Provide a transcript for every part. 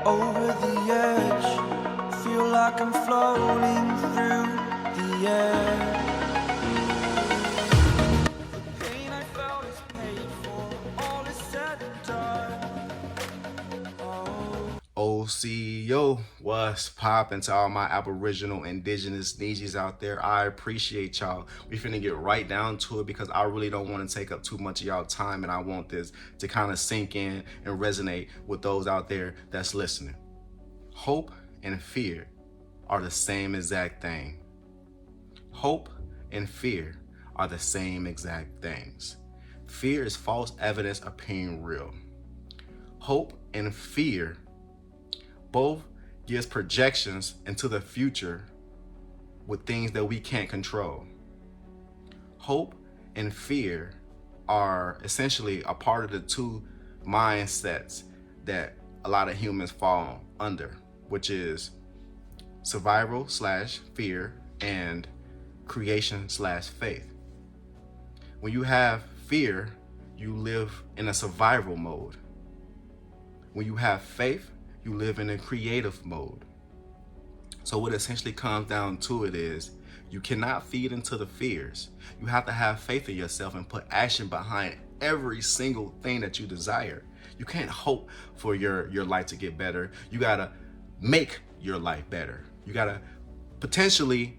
over the edge. Feel like I'm floating through the air. The pain I felt is paid for, all is said and done. OCO, what's poppin' to all my Aboriginal Indigenous Nijis out there? I appreciate y'all. We finna get right down to it because I really don't want to take up too much of y'all time, and I want this to kind of sink in and resonate with those out there that's listening. Hope and fear are the same exact thing. Hope and fear are the same exact things. Fear is false evidence appearing real. Hope and fear both gives projections into the future with things that we can't control. Hope and fear are essentially a part of the two mindsets that a lot of humans fall under, which is survival / fear and creation / faith. When you have fear, you live in a survival mode. When you have faith, you live in a creative mode. So what essentially comes down to it is you cannot feed into the fears. You have to have faith in yourself and put action behind every single thing that you desire. You can't hope for your life to get better. You gotta make your life better. You gotta potentially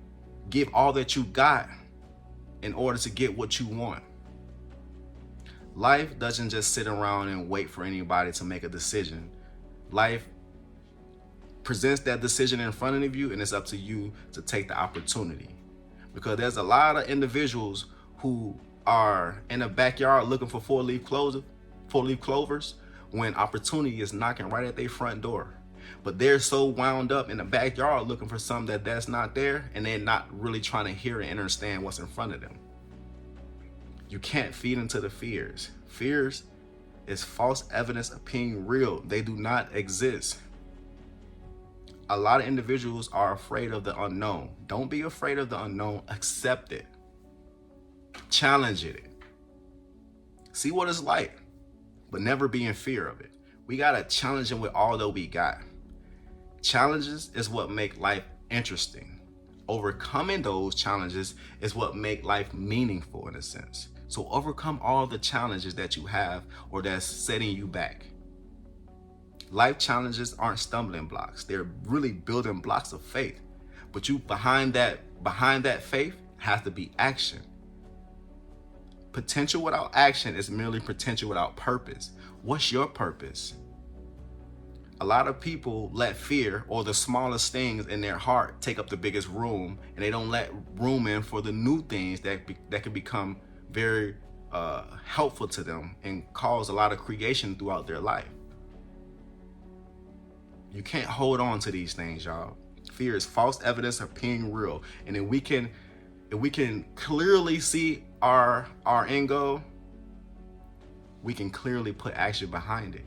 give all that you got in order to get what you want. Life doesn't just sit around and wait for anybody to make a decision. Life presents that decision in front of you, and it's up to you to take the opportunity. Because there's a lot of individuals who are in the backyard looking for four-leaf clovers when opportunity is knocking right at their front door. But they're so wound up in the backyard looking for something that's not there, and they're not really trying to hear and understand what's in front of them. You can't feed into the fears. Fears is false evidence appearing real. They do not exist. A lot of individuals are afraid of the unknown. Don't be afraid of the unknown. Accept it. Challenge it. See what it's like, but never be in fear of it. We gotta challenge it with all that we got. Challenges is what make life interesting. Overcoming those challenges is what make life meaningful in a sense. So overcome all the challenges that you have or that's setting you back. Life challenges aren't stumbling blocks. They're really building blocks of faith. But you behind that faith has to be action. Potential without action is merely potential without purpose. What's your purpose? A lot of people let fear or the smallest things in their heart take up the biggest room, and they don't let room in for the new things that can become very helpful to them and cause a lot of creation throughout their life. You can't hold on to these things, y'all. Fear is false evidence appearing real. And if we can clearly see our end goal, we can clearly put action behind it.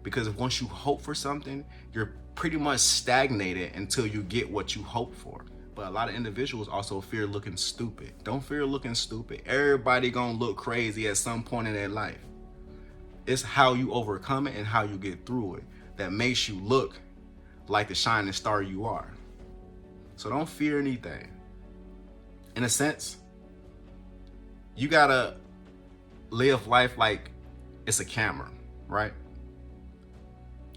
Because once you hope for something, you're pretty much stagnated until you get what you hope for. But a lot of individuals also fear looking stupid. Don't fear looking stupid. Everybody gonna look crazy at some point in their life. It's how you overcome it and how you get through it that makes you look like the shining star you are. So don't fear anything. In a sense, you gotta live life like it's a camera, right?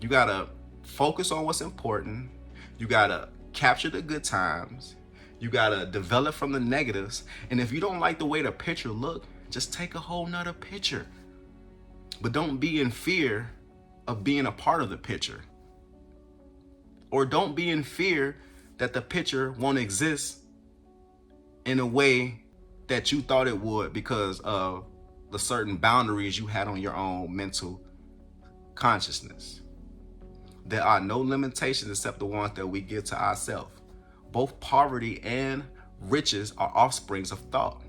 You gotta focus on what's important. You gotta capture the good times. You gotta develop from the negatives. And if you don't like the way the picture look, just take a whole nother picture. But don't be in fear of being a part of the picture. Or don't be in fear that the picture won't exist in a way that you thought it would because of the certain boundaries you had on your own mental consciousness. There are no limitations except the ones that we give to ourselves. Both poverty and riches are offsprings of thought.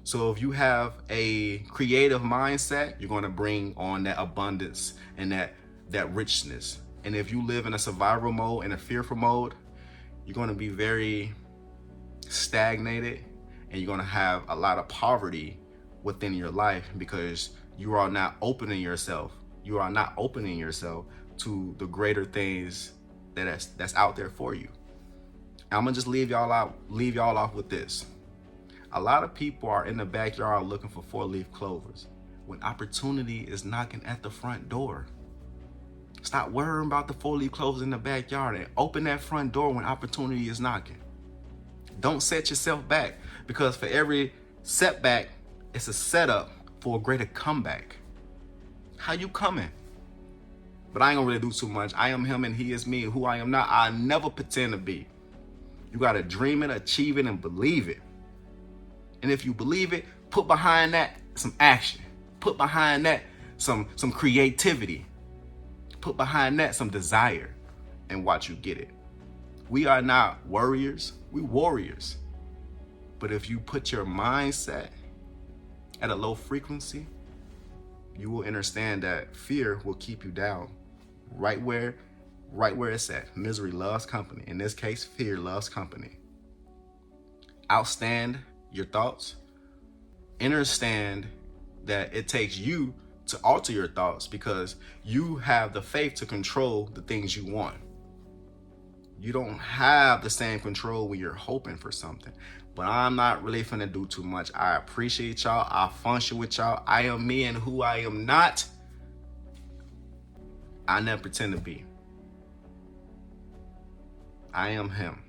So if you have a creative mindset, you're going to bring on that abundance and that richness. And if you live in a survival mode and a fearful mode, you're going to be very stagnated, and you're going to have a lot of poverty within your life because you are not opening yourself to the greater things that's out there for you. And I'm gonna just leave y'all off with this. A lot of people are in the backyard looking for 4-leaf clovers when opportunity is knocking at the front door. Stop worrying about the 4-leaf clovers in the backyard and open that front door when opportunity is knocking. Don't set yourself back, because for every setback, it's a setup for a greater comeback. How you coming? But I ain't gonna really do too much. I am him and he is me. Who I am not, I never pretend to be. You gotta dream it, achieve it, and believe it. And if you believe it, put behind that some action. Put behind that some creativity. Put behind that some desire, and watch you get it. We are not worriers, we warriors. But if you put your mindset at a low frequency, you will understand that fear will keep you down right where it's at. Misery loves company. In this case, fear loves company. Outstand your thoughts. Understand that it takes you to alter your thoughts, because you have the faith to control the things you want. You don't have the same control when you're hoping for something. But I'm not really finna do too much. I appreciate y'all. I function with y'all. I am me, and who I am not, I never pretend to be. I am him,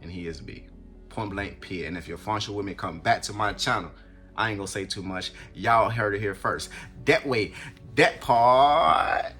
and he is me. Point blank, period. And if you're functional with me, come back to my channel. I ain't gonna say too much. Y'all heard it here first. That way, that part.